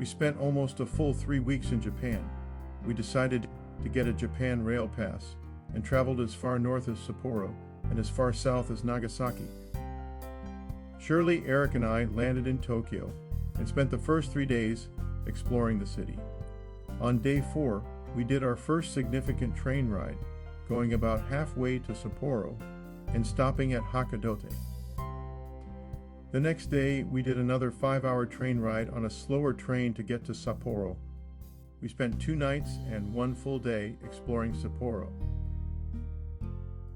We spent almost a full 3 weeks in Japan. We decided to get a Japan Rail Pass and traveled as far north as Sapporo and as far south as Nagasaki. Shirley, Eric, and I landed in Tokyo and spent the first 3 days exploring the city. On day 4, we did our first significant train ride, going about halfway to Sapporo and stopping at Hakodate. The next day, we did another 5-hour train ride on a slower train to get to Sapporo. We spent 2 nights and 1 full day exploring Sapporo.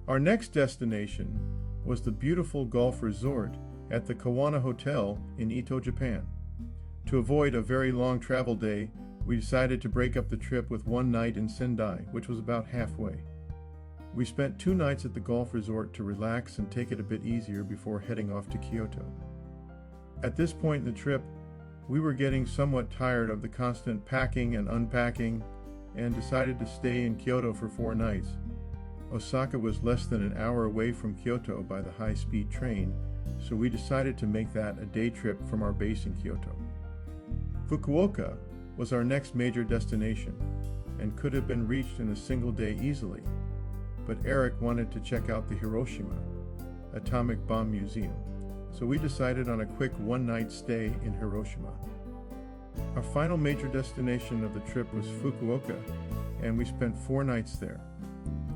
Our next destination was the beautiful golf resort at the Kawana Hotel in Ito, Japan. To avoid a very long travel day, we decided to break up the trip with 1 night in Sendai, which was about halfway. We spent 2 nights at the golf resort to relax and take it a bit easier before heading off to Kyoto. At this point in the trip, we were getting somewhat tired of the constant packing and unpacking and decided to stay in Kyoto for 4 nights. Osaka was less than an hour away from Kyoto by the high-speed train, so we decided to make that a day trip from our base in Kyoto. Fukuoka was our next major destination and could have been reached in a single day easily, but Eric wanted to check out the Hiroshima Atomic Bomb Museum, so we decided on a quick 1-night stay in Hiroshima. Our final major destination of the trip was Fukuoka, and we spent 4 nights there.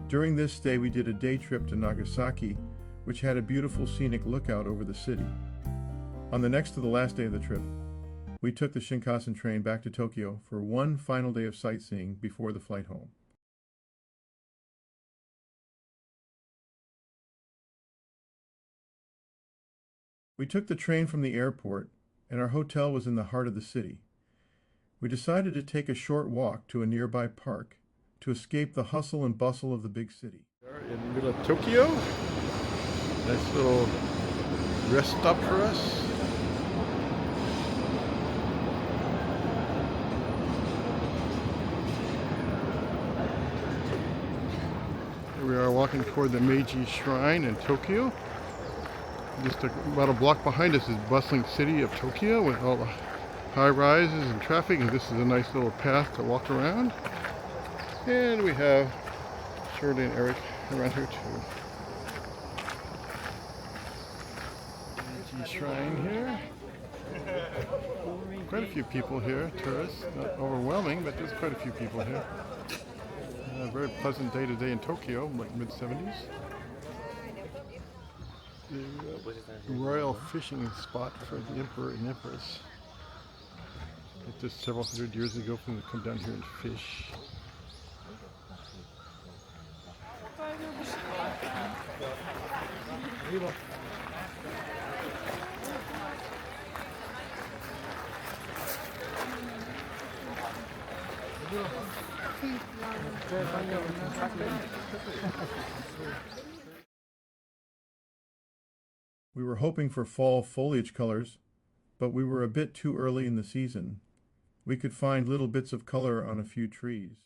During this stay, we did a day trip to Nagasaki, which had a beautiful scenic lookout over the city. On the next to the last day of the trip, we took the Shinkansen train back to Tokyo for 1 final day of sightseeing before the flight home. We took the train from the airport, and our hotel was in the heart of the city. We decided to take a short walk to a nearby park to escape the hustle and bustle of the big city. We're in the middle of Tokyo. Nice little rest stop for us. Here we are walking toward the Meiji Shrine in Tokyo. Just about a block behind us is the bustling city of Tokyo with all the high rises and traffic, and this is a nice little path to walk around. And we have Shirley and Eric around here too. Meiji Shrine here. Quite a few people here, tourists. Not overwhelming, but there's quite a few people here. A very pleasant day today in Tokyo, like mid-70s. The royal fishing spot for the emperor and empress. It's just several hundred years ago for them to come down here and fish. We were hoping for fall foliage colors, but we were a bit too early in the season. We could find little bits of color on a few trees.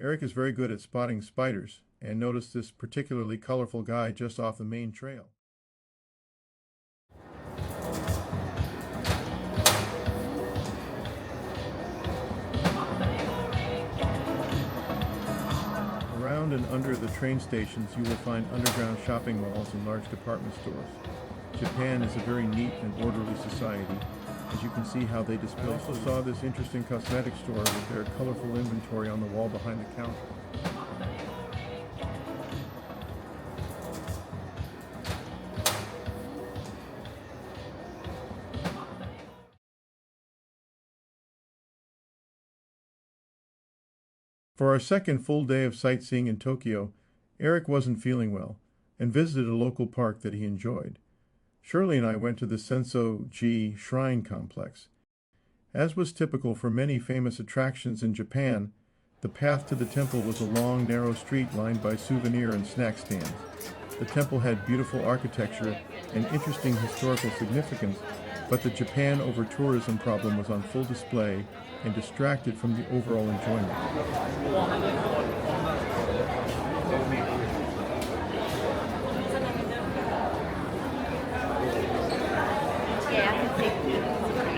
Eric is very good at spotting spiders and noticed this particularly colorful guy just off the main trail. Around and under the train stations, you will find underground shopping malls and large department stores. Japan is a very neat and orderly society, as you can see how they display. I also saw this interesting cosmetic store with their colorful inventory on the wall behind the counter. For our second full day of sightseeing in Tokyo, Eric wasn't feeling well and visited a local park that he enjoyed. Shirley and I went to the Senso-ji Shrine Complex. As was typical for many famous attractions in Japan, the path to the temple was a long, narrow street lined by souvenir and snack stands. The temple had beautiful architecture and interesting historical significance, but the Japan over tourism problem was on full display and distracted from the overall enjoyment. Yeah, I can see.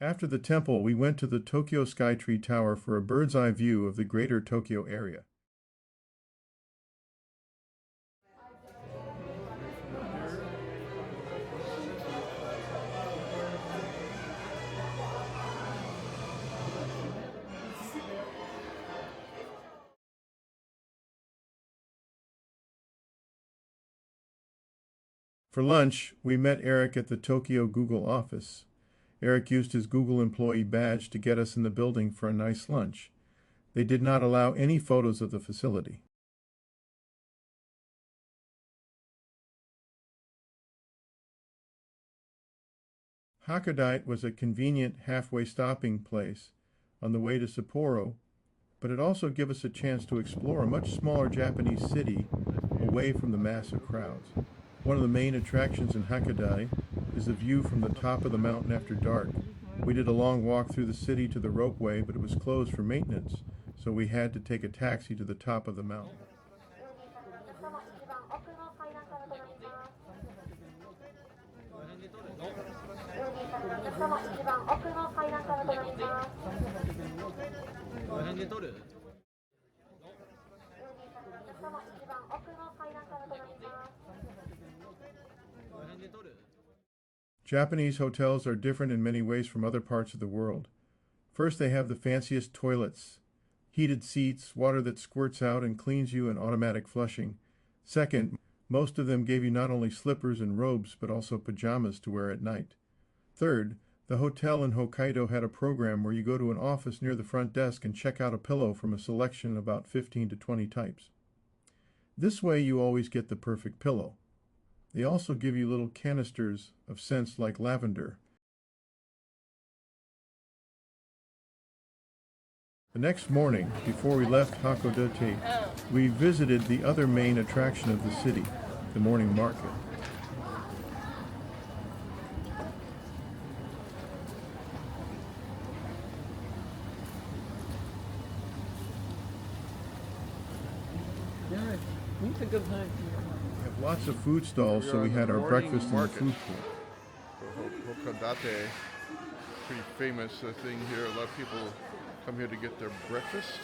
After the temple, we went to the Tokyo Skytree Tower for a bird's eye view of the greater Tokyo area. For lunch, we met Eric at the Tokyo Google office. Eric used his Google employee badge to get us in the building for a nice lunch. They did not allow any photos of the facility. Hakodate was a convenient halfway stopping place on the way to Sapporo, but it also gave us a chance to explore a much smaller Japanese city away from the massive crowds. One of the main attractions in Hakodate is the view from the top of the mountain after dark. We did a long walk through the city to the ropeway, but it was closed for maintenance, so we had to take a taxi to the top of the mountain. Japanese hotels are different in many ways from other parts of the world. First, they have the fanciest toilets, heated seats, water that squirts out and cleans you, and automatic flushing. Second, most of them gave you not only slippers and robes, but also pajamas to wear at night. Third, the hotel in Hokkaido had a program where you go to an office near the front desk and check out a pillow from a selection of about 15 to 20 types. This way you always get the perfect pillow. They also give you little canisters of scents like lavender. The next morning, before we left Hakodate, we visited the other main attraction of the city, the morning market. It's a good time. We have lots of food stalls, so we had our breakfast in the food court. Hakodate, pretty famous thing here. A lot of people come here to get their breakfast.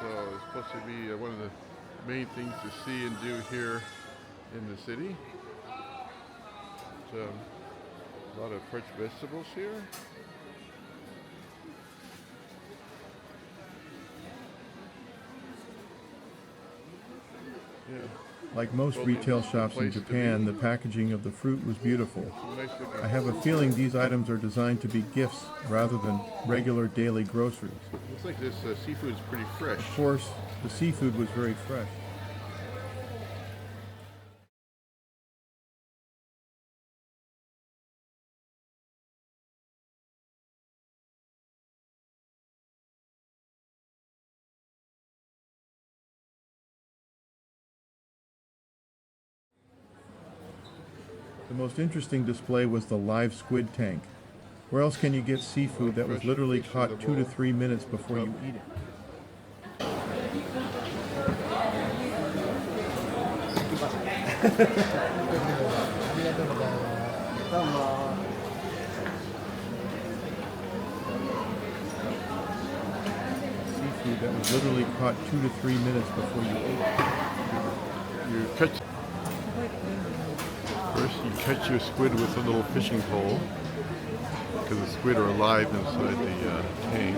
So it's supposed to be one of the main things to see and do here in the city. A lot of fresh vegetables here. Yeah. Like most retail shops in Japan, the packaging of the fruit was beautiful. I have a feeling these items are designed to be gifts rather than regular daily groceries. Looks like this seafood is pretty fresh. Of course, the seafood was very fresh. The most interesting display was the live squid tank. Where else can you get seafood that was literally caught 2 to 3 minutes before you eat it? Seafood that was literally caught 2 to 3 minutes before you ate it. You catch First, you catch your squid with a little fishing pole, because the squid are alive inside the tank.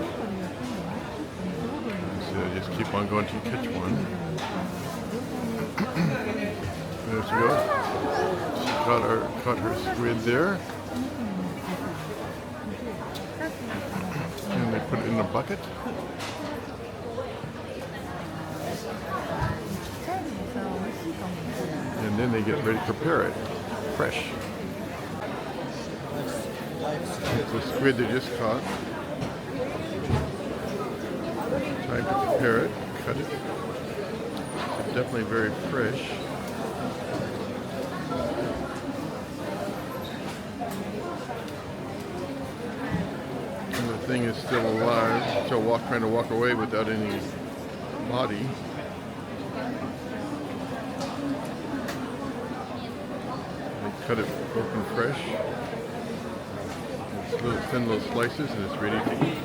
So just keep on going until you catch one. There she goes. She caught her squid there. And they put it in a bucket. And then they get ready to prepare it. Fresh. It's a squid they just caught. Time to prepare it, cut it. definitely very fresh. And the thing is still alive, still trying to walk away without any body. They cut it open fresh. It's little thin little slices and it's ready to eat.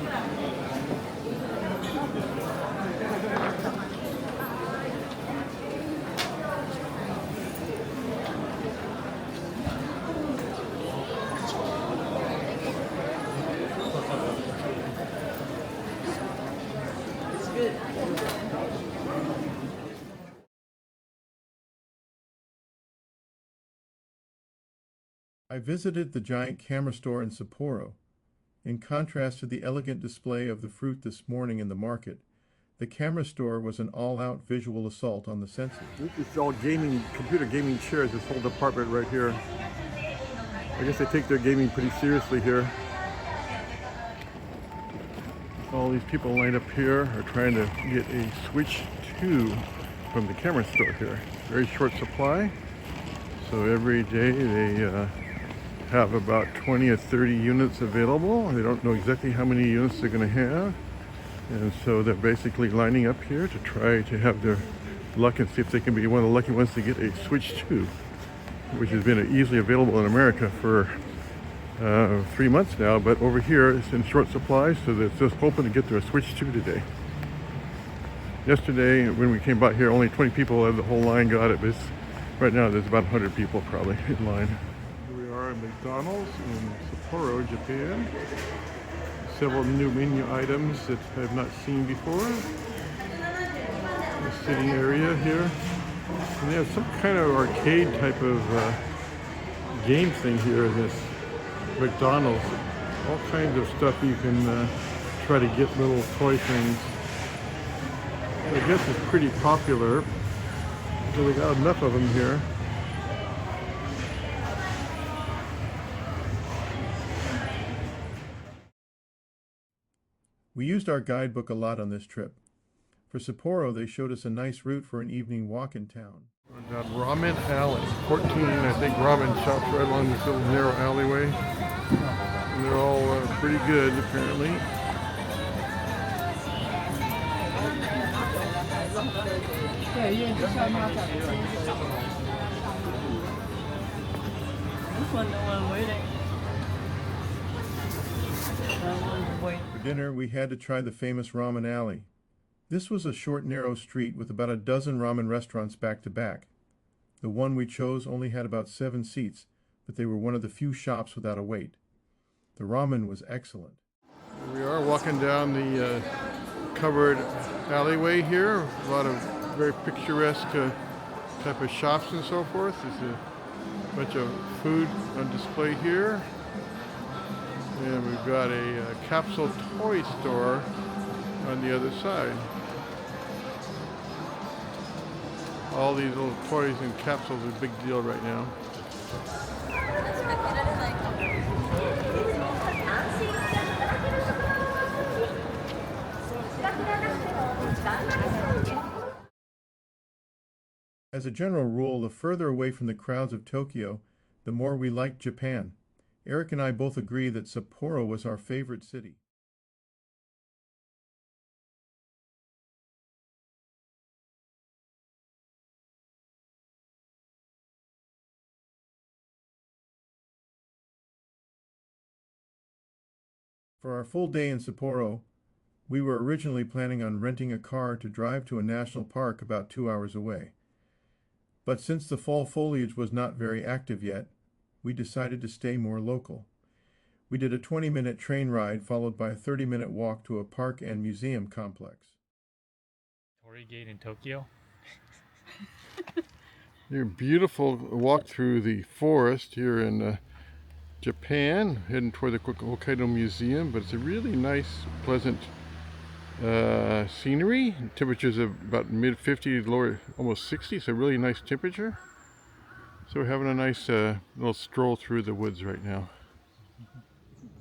I visited the giant camera store in Sapporo. In contrast to the elegant display of the fruit this morning in the market, the camera store was an all-out visual assault on the senses. This is all gaming, computer gaming chairs, this whole department right here. I guess they take their gaming pretty seriously here. All these people lined up here are trying to get a Switch 2 from the camera store here. Very short supply, so every day they have about 20 or 30 units available. They don't know exactly how many units they're going to have, and so they're basically lining up here to try to have their luck and see if they can be one of the lucky ones to get a Switch 2, which has been easily available in America for 3 months now, but over here it's in short supply, so they're just hoping to get their Switch 2 today. Yesterday when we came by here, only 20 people out of the whole line got it, but right now there's about 100 people probably in line. Here we are at McDonald's in Sapporo, Japan. Several new menu items that I have not seen before. The sitting area here. And they have some kind of arcade type of game thing here in this McDonald's. All kinds of stuff you can try to get, little toy things. I guess it's pretty popular. So we got enough of them here. We used our guidebook a lot on this trip. For Sapporo, they showed us a nice route for an evening walk in town. We're down Ramen Alley. 14, I think, ramen shops right along this little narrow alleyway. And they're all pretty good, apparently. For dinner, we had to try the famous Ramen Alley. This was a short, narrow street with about a dozen ramen restaurants back to back. The one we chose only had about 7 seats, but they were one of the few shops without a wait. The ramen was excellent. We are walking down the covered alleyway here. A lot of very picturesque type of shops and so forth. There's a bunch of food on display here. And we've got a capsule toy store on the other side. All these little toys and capsules are a big deal right now. As a general rule, the further away from the crowds of Tokyo, the more we liked Japan. Eric and I both agree that Sapporo was our favorite city. For our full day in Sapporo, we were originally planning on renting a car to drive to a national park about 2 hours away. But since the fall foliage was not very active yet, we decided to stay more local. We did a 20-minute train ride followed by a 30-minute walk to a park and museum complex. Torii Gate in Tokyo. Your beautiful walk through the forest here in Japan, heading toward the Hokkaido Museum, but it's a really nice, pleasant scenery. Temperatures of about mid-50s, lower, almost 60, so really nice temperature. So we're having a nice little stroll through the woods right now.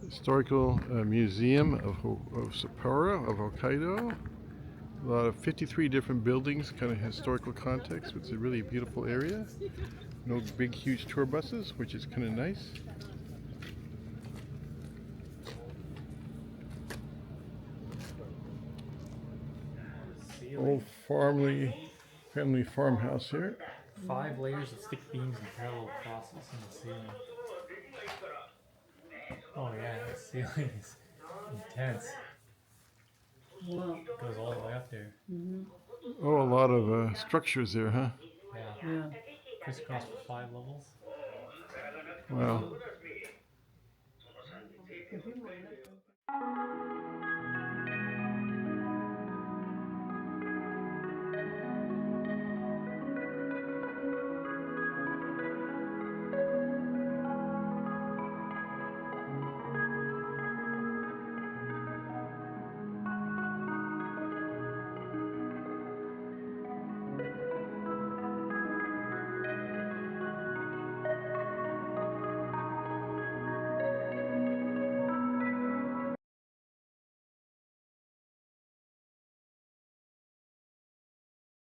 Historical Museum of Sapporo, of Hokkaido. A lot of 53 different buildings, kind of historical context. It's a really beautiful area. No big, huge tour buses, which is kind of nice. Old family farmhouse here. 5 layers of thick beams and parallel crosses in the ceiling. Oh yeah, the ceiling is intense. Wow. Goes all the way up there. Oh, a lot of structures there, huh? Yeah. Crisscross for 5 levels. Wow.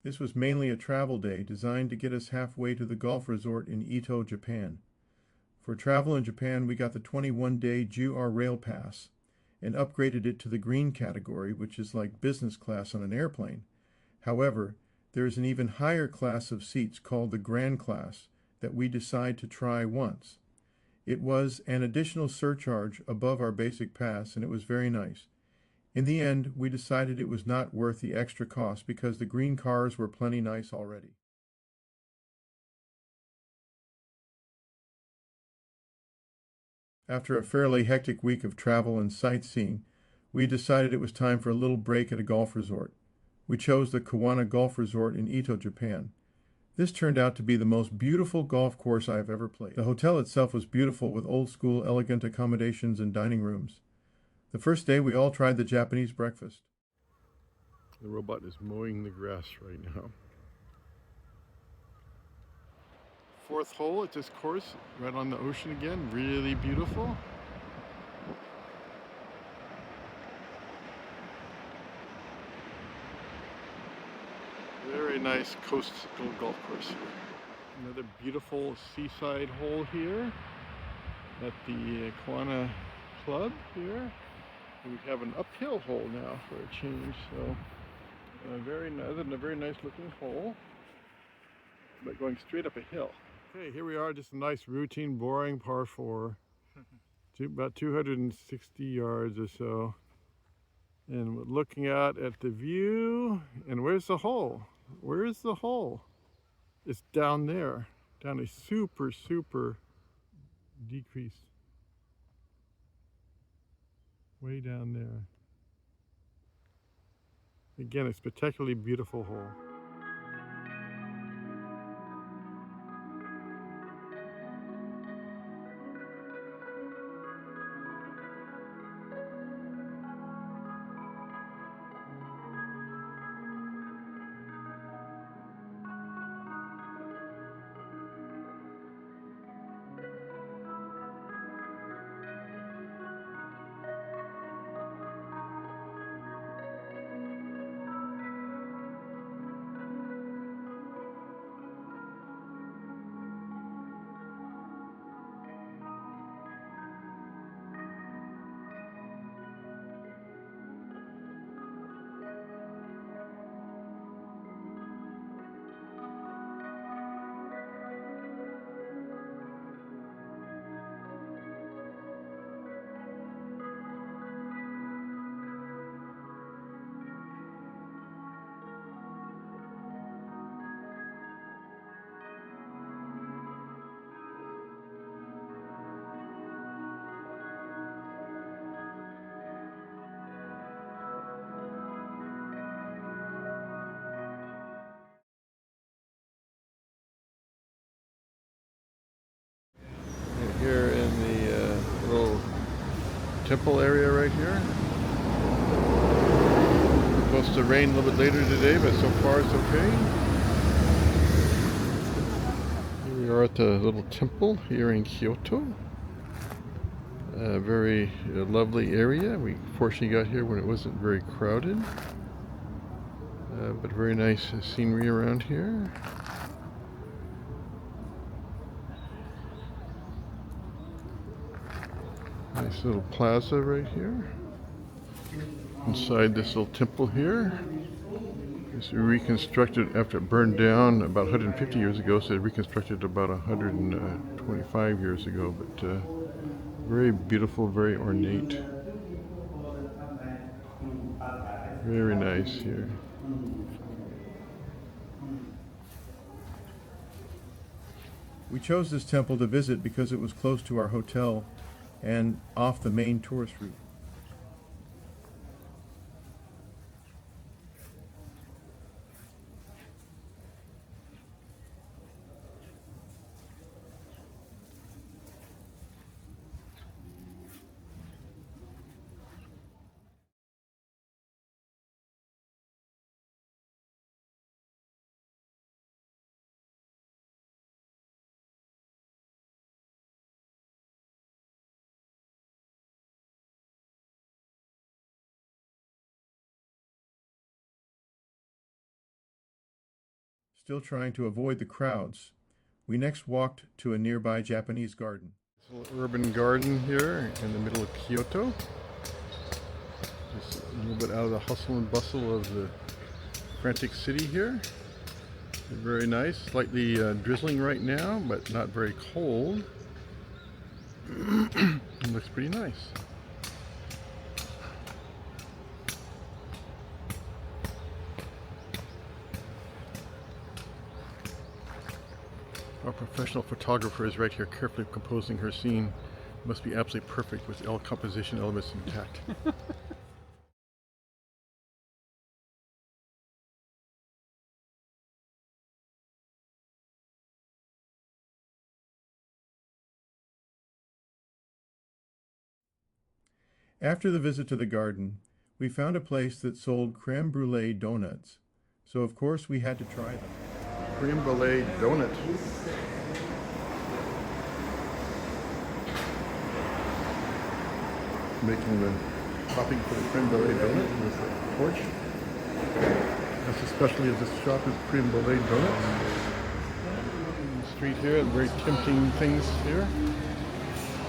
This was mainly a travel day designed to get us halfway to the golf resort in Ito, Japan. For travel in Japan, we got the 21-day JR Rail Pass and upgraded it to the green category, which is like business class on an airplane. However, there is an even higher class of seats called the Grand Class that we decide to try once. It was an additional surcharge above our basic pass, and it was very nice. In the end, we decided it was not worth the extra cost because the green cars were plenty nice already. After a fairly hectic week of travel and sightseeing, we decided it was time for a little break at a golf resort. We chose the Kawana Golf Resort in Ito, Japan. This turned out to be the most beautiful golf course I have ever played. The hotel itself was beautiful with old-school, elegant accommodations and dining rooms. The first day, we all tried the Japanese breakfast. The robot is mowing the grass right now. 4th hole at this course, right on the ocean again, really beautiful. Very nice coastal golf course here. Another beautiful seaside hole here at the Kawana Club here. We have an uphill hole now for a change, so a very nice looking hole, but going straight up a hill. Okay, here we are, just a nice routine, boring par 4, about 260 yards or so, and we're looking out at the view. And where's the hole? Where is the hole? It's down there, down a super decrease. Way down there. Again, a spectacularly beautiful hole. Here in the little temple area right here. It's supposed to rain a little bit later today, but so far it's okay. Here we are at the little temple here in Kyoto. A very lovely area. We fortunately got here when it wasn't very crowded. But very nice scenery around here. Nice little plaza right here. Inside this little temple here. It's reconstructed after it burned down about 150 years ago, so they reconstructed about 125 years ago. But very beautiful, very ornate. Very nice here. We chose this temple to visit because it was close to our hotel and off the main tourist route. Still trying to avoid the crowds, we next walked to a nearby Japanese garden. It's a little urban garden here in the middle of Kyoto. Just a little bit out of the hustle and bustle of the frantic city here. Very nice, slightly drizzling right now, but not very cold. It looks pretty nice. Our professional photographer is right here carefully composing her scene. Must be absolutely perfect with all composition elements intact. After the visit to the garden, we found a place that sold creme brulee donuts, so of course we had to try them. Creme brulee donut. Making the topping for the creme brulee donut with a torch. That's the specialty of this shop is creme brulee donuts. The street here, very tempting things here.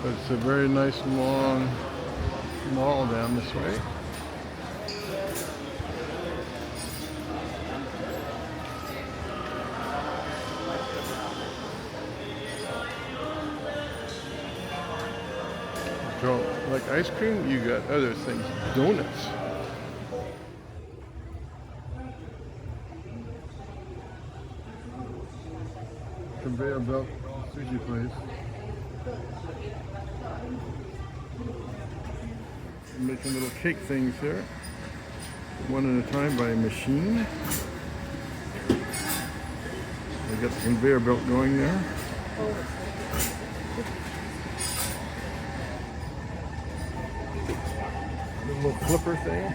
But it's a very nice long mall down this way. Don't like ice cream, you got other things. Donuts. Conveyor belt sushi place. Making little cake things here. One at a time by a machine. They got the conveyor belt going there. Little flipper thing.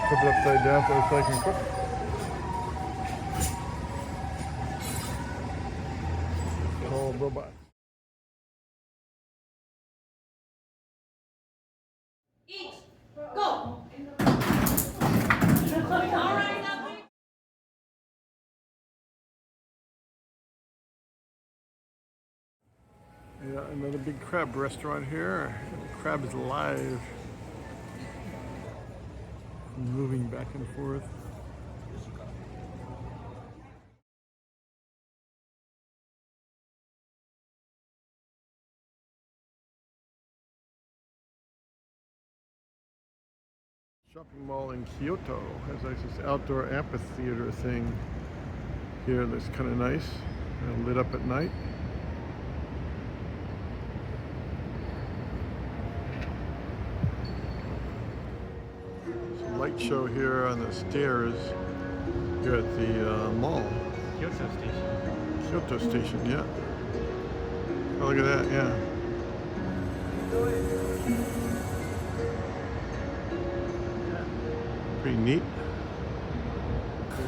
Flip it upside down so I can cook. All robots. Eat. Go. All right, now. Yeah, another big crab restaurant here. The crab is alive. Moving back and forth. Shopping mall in Kyoto has like this outdoor amphitheater thing here that's kind of nice, lit up at night. Light show here on the stairs here at the mall. Kyoto Station. Kyoto Station, yeah. Oh, look at that, yeah. Pretty neat.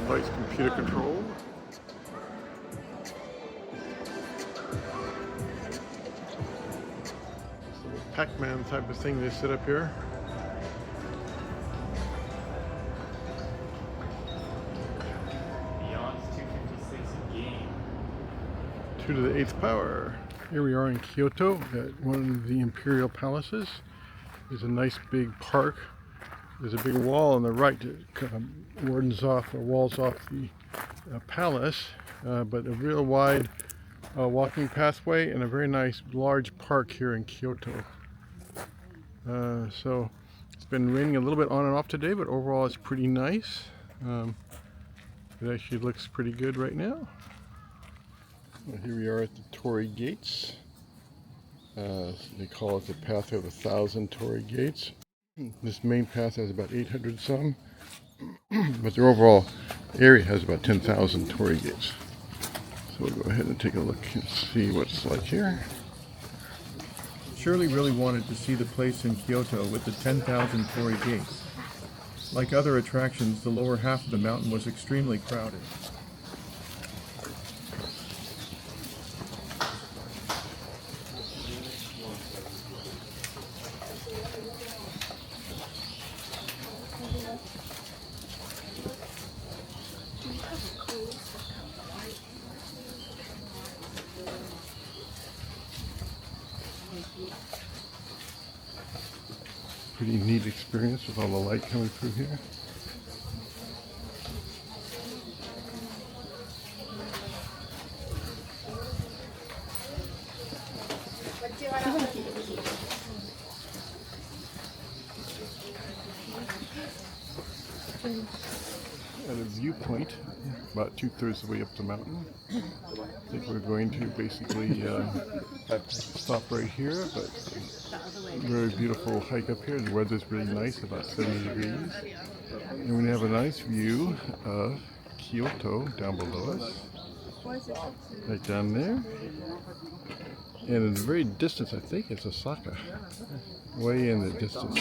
Lights computer controlled. This little Pac-Man type of thing they set up here. 2 to the 8th power. Here we are in Kyoto at one of the imperial palaces. There's a nice big park. There's a big wall on the right that kind of wardens off or walls off the palace, but a real wide walking pathway and a very nice large park here in Kyoto. So it's been raining a little bit on and off today, but overall it's pretty nice. It actually looks pretty good right now. Well, here we are at the Torii Gates. They call it the Path of 1,000 Torii Gates. This main path has about 800 some, but the overall area has about 10,000 Torii Gates. So we'll go ahead and take a look and see what it's like here. Shirley really wanted to see the place in Kyoto with the 10,000 Torii Gates. Like other attractions, the lower half of the mountain was extremely crowded. Pretty neat experience with all the light coming through here. At a viewpoint, about 2/3 of the way up the mountain. I think we're going to basically stop right here, but very beautiful hike up here. The weather's really nice, about 70 degrees. And we have a nice view of Kyoto down below us, right down there. And in the very distance, I think it's Osaka, way in the distance.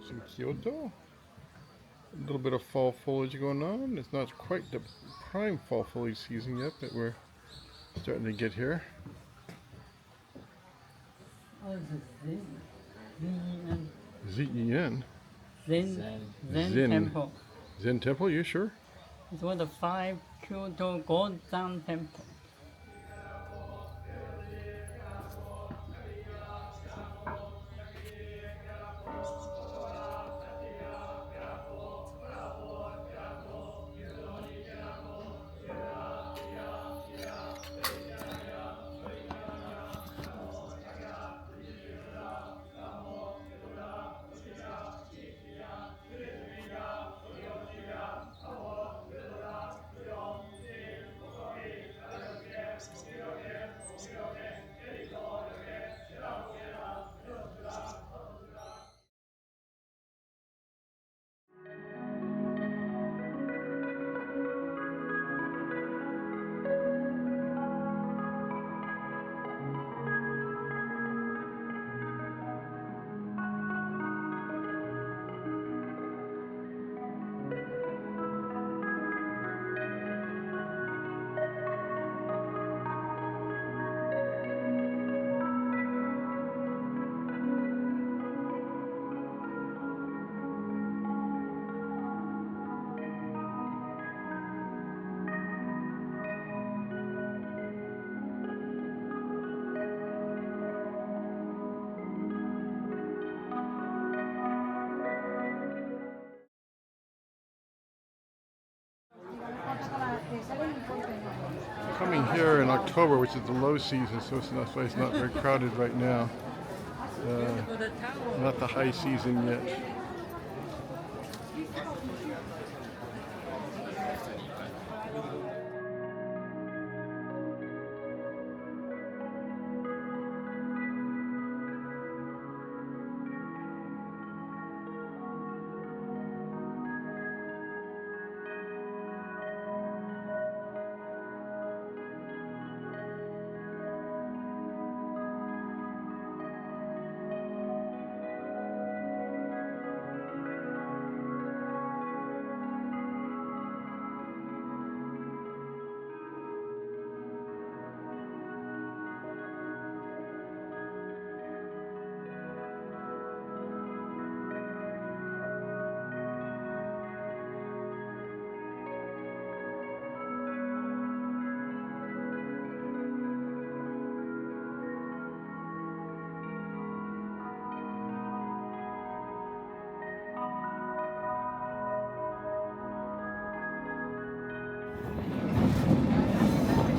In Kyoto, a little bit of fall foliage going on. It's not quite the prime fall foliage season yet, but we're starting to get here. Z-E-N? Zen Temple. Zen Temple, you sure? It's one of the 5 Kyoto Godan temples. coming here in October, which is the low season, so that's why it's not very crowded right now. Not the high season yet.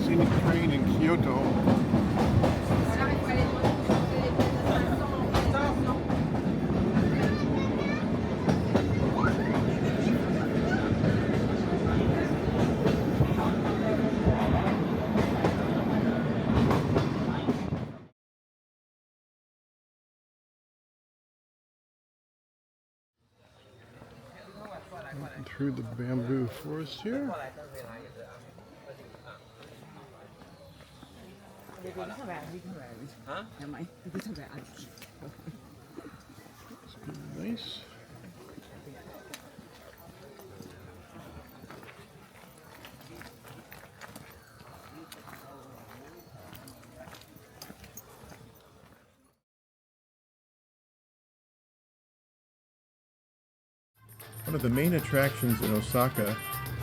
Scenic train in Kyoto. Through the bamboo forest here. Nice. One of the main attractions in Osaka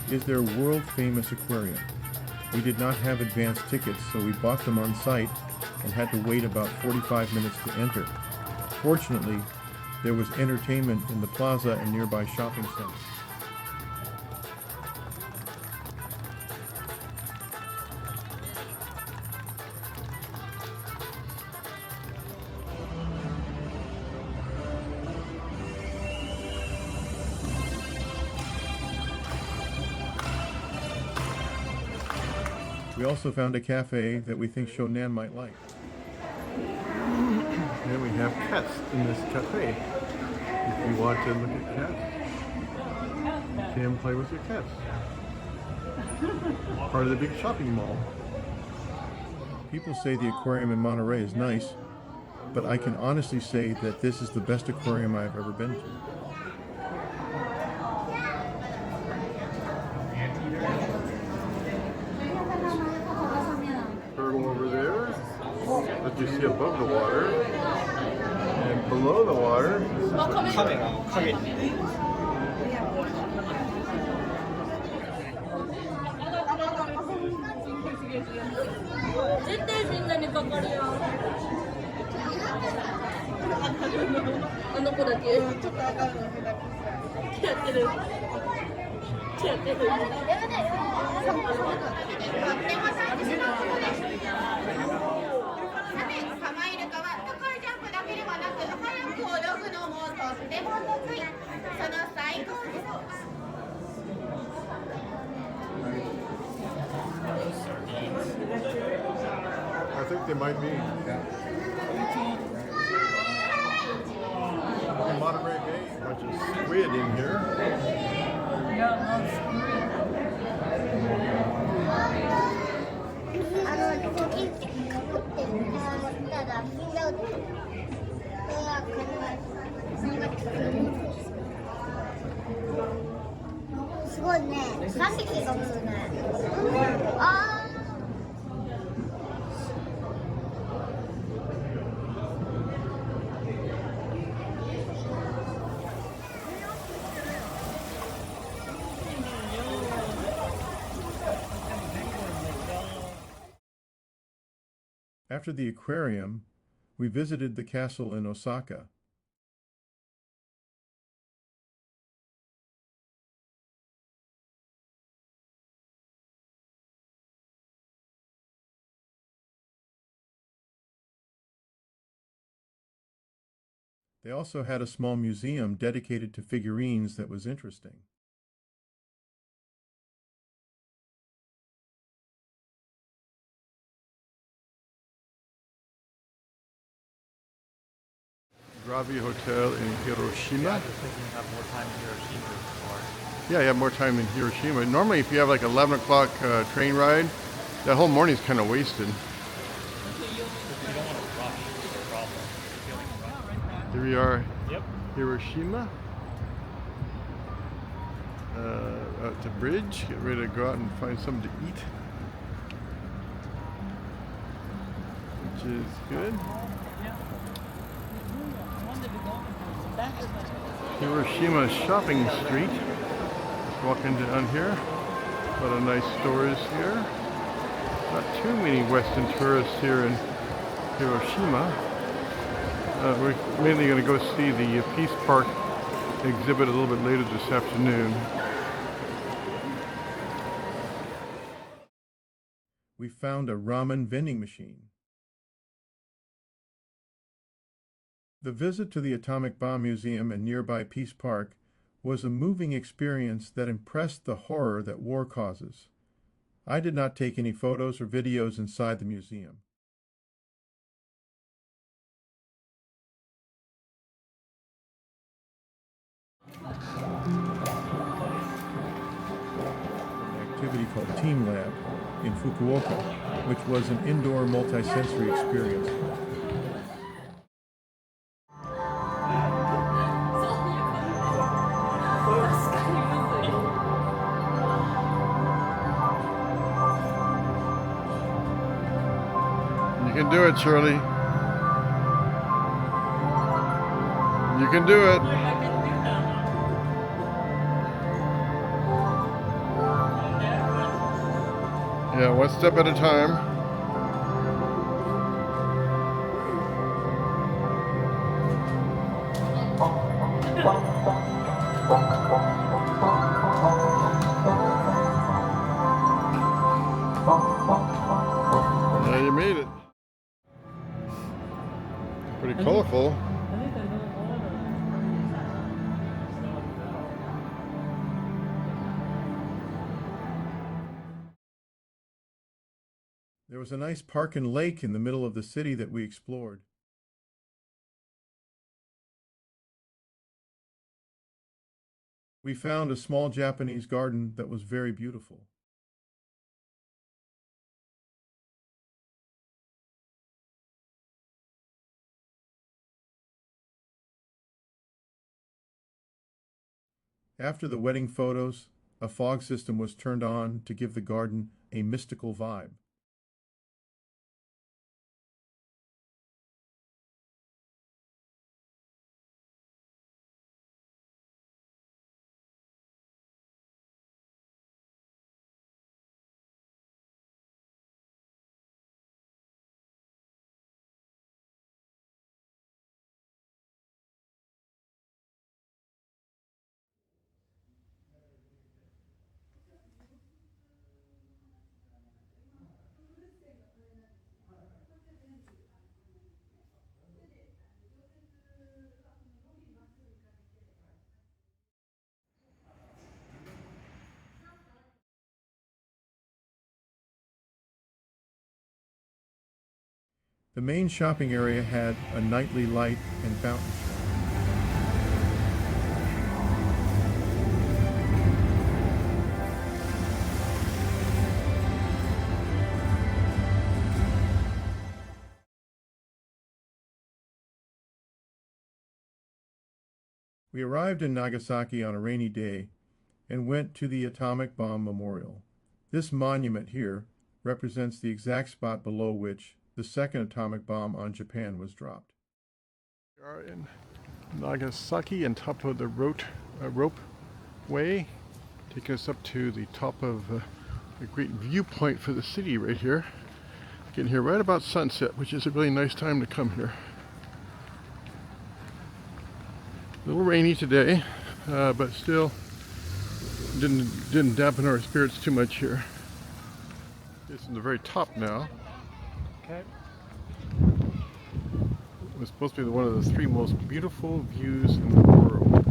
is their world-famous aquarium. We did not have advance tickets, so we bought them on site and had to wait about 45 minutes to enter. Fortunately, there was entertainment in the plaza and nearby shopping centers. We also found a cafe that we think Shonan might like. And we have cats in this cafe. If you want to look at cats, you can play with your cats. Part of the big shopping mall. People say the aquarium in Monterey is nice, but I can honestly say that this is the best aquarium I've ever been to. Turtle over there that you see above the water, and below the water, this is the 絶対みんなにかかるよ。あの子だけ。ちょっと上がるの手やってる。手やってる。カマイルカは高いジャンプだけではなく速く泳ぐのもとっても得意。その最高です。I think they might be. Monterey Bay, a bunch of squid in here. After the aquarium, we visited the castle in Osaka. They also had a small museum dedicated to figurines that was interesting. Gravi Hotel in Hiroshima. I just think you have more time in Hiroshima or Yeah, you have more time in Hiroshima. Normally, if you have like 11 o'clock train ride, that whole morning's kind of wasted. if you don't want to rush, it's a problem. If you're feeling rushed. Here we are, Yep. Hiroshima. At the bridge, get ready to go out and find something to eat, which is good. Hiroshima Shopping Street. Just walking down here. A lot of nice stores here. Not too many Western tourists here in Hiroshima. We're mainly going to go see the Peace Park exhibit a little bit later this afternoon. We found a ramen vending machine. The visit to the Atomic Bomb Museum and nearby Peace Park was a moving experience that impressed the horror that war causes. I did not take any photos or videos inside the museum. An activity called Team Lab in Fukuoka, which was an indoor multi-sensory experience. You can do it, Shirley. You can do it. Yeah, one step at a time. Yeah, you made it. Pretty colorful. There was a nice park and lake in the middle of the city that we explored. We found a small Japanese garden that was very beautiful. After the wedding photos, a fog system was turned on to give the garden a mystical vibe. The main shopping area had a nightly light and fountain show. We arrived in Nagasaki on a rainy day and went to the Atomic Bomb Memorial. This monument here represents the exact spot below which the second atomic bomb on Japan was dropped. We are in Nagasaki on top of the rope way, taking us up to the top of a great viewpoint for the city right here. Getting here right about sunset, which is a really nice time to come here. A little rainy today, but still didn't dampen our spirits too much here. It's in the very top now. Okay. With is supposed to be one of the 3 most beautiful views in the world.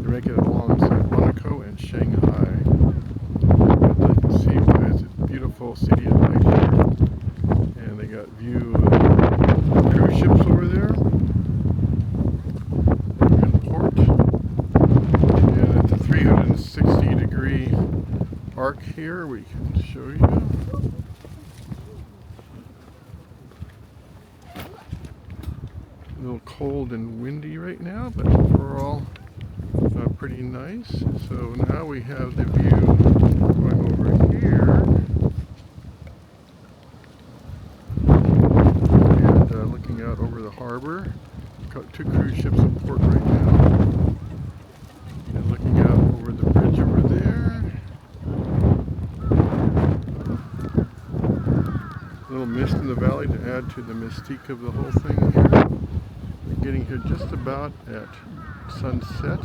They're making it alongside Monaco and Shanghai. But you can see why it's a beautiful city at night here. And they got view of cruise ships over there. In port. And at the 360-degree arc here, we can show you. A little cold and windy right now, but overall pretty nice. So now we have the view going over here. And looking out over the harbor. Got 2 cruise ships in port right now. And looking out over the bridge over there. A little mist in the valley to add to the mystique of the whole thing here. We're getting here just about at sunset.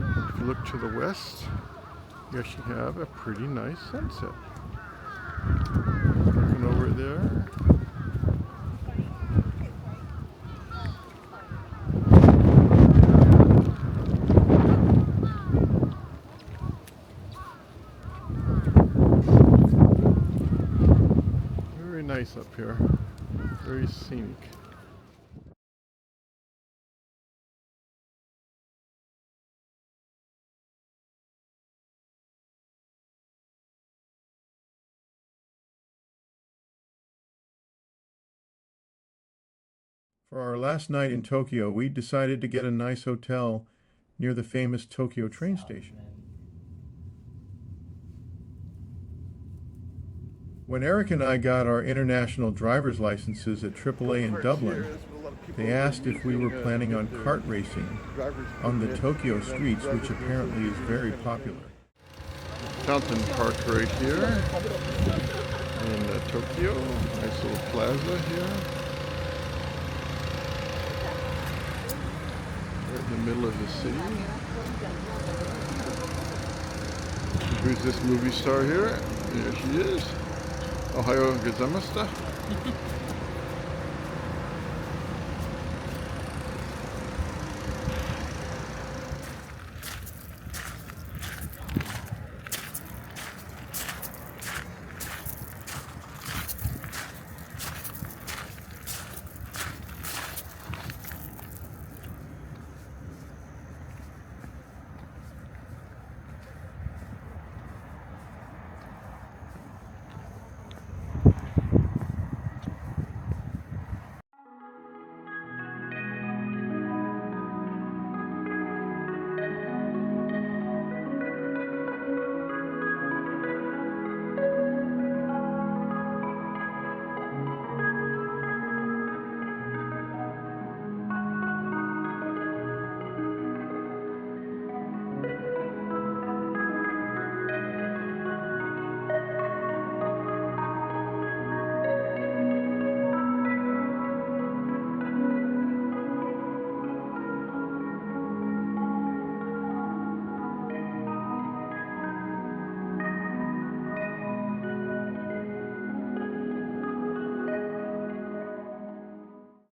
If you look to the west, you actually have a pretty nice sunset. Looking over there. Very nice up here. Very scenic. For our last night in Tokyo, we decided to get a nice hotel near the famous Tokyo train station. When Eric and I got our international driver's licenses at AAA in Dublin, they asked if we were planning on kart racing on the Tokyo streets, which apparently is very popular. Fountain Park right here in Tokyo. Nice little plaza here. Right in the middle of the city. Who's this movie star here? There she is. Ohayo gozaimashita.